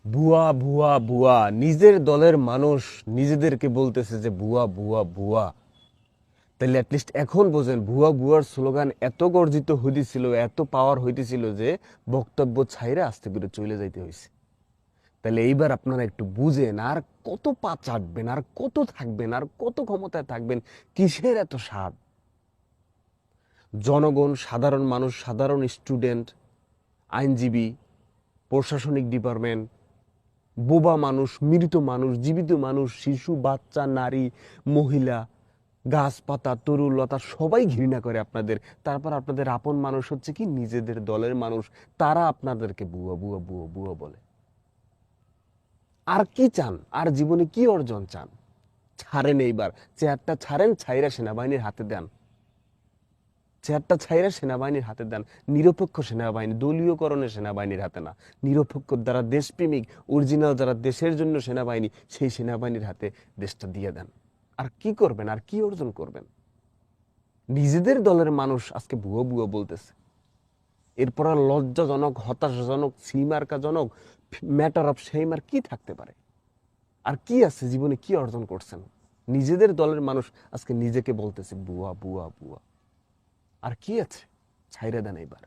ভুয়া ভুয়া ভুয়া, নিজের দলের মানুষ নিজেদেরকে বলতেছে যে ভুয়া ভুয়া ভুয়া। তাহলে অ্যাটলিস্ট এখন বোঝেন ভুয়া ভুয়ার স্লোগান এত গর্জিত হইতেছিল, এত পাওয়ার হইতেছিল যে বক্তব্য ছাইরা আস্তে করে চলে যাইতে হয়েছে। তাহলে এইবার আপনারা একটু বুঝেন, আর কত পা চাটবেন, আর কত থাকবেন, আর কত ক্ষমতায় থাকবেন, কিসের এত স্বাদ? জনগণ, সাধারণ মানুষ, সাধারণ স্টুডেন্ট, আইনজীবী, প্রশাসনিক ডিপার্টমেন্ট, বোবা মানুষ, মৃত মানুষ, জীবিত মানুষ, শিশু, বাচ্চা, নারী, মহিলা, গাছপাতা, তরুলতা সবাই ঘৃণা করে আপনাদের। তারপর আপনাদের আপন মানুষ হচ্ছে কি নিজেদের দলের মানুষ, তারা আপনাদেরকে বুয়া বুয়া বুয়া বুয়া বলে। আর কি চান? আর জীবনে কি অর্জন চান? ছাড়েন এইবার, চেয়ারটা ছাড়েন, ছাইরা সেনাবাহিনীর হাতে দেন। চেয়ারটা ছাইরা সেনাবাহিনীর হাতে দেন। নিরপেক্ষ সেনাবাহিনী, দলীয়করণের সেনাবাহিনীর হাতে না, নিরপেক্ষ যারা দেশপ্রেমিক, অরিজিনাল যারা দেশের জন্য সেনাবাহিনী, সেই সেনাবাহিনীর হাতে দেশটা দিয়ে দেন। আর কি করবেন? আর কি অর্জন করবেন? নিজেদের দলের মানুষ আজকে ভুয়ো ভুয়ো বলতেছে। এরপর আর লজ্জাজনক, হতাশাজনক, সিমার্কাজনক, ম্যাটার অফ সেইম আর কি থাকতে পারে? আর কি আছে জীবনে? কি অর্জন করছেন? নিজেদের দলের মানুষ আজকে নিজেকে বলতেছে বুয়া বুয়া বুয়া। আর কি আছে? ছাইরে দেন এইবার।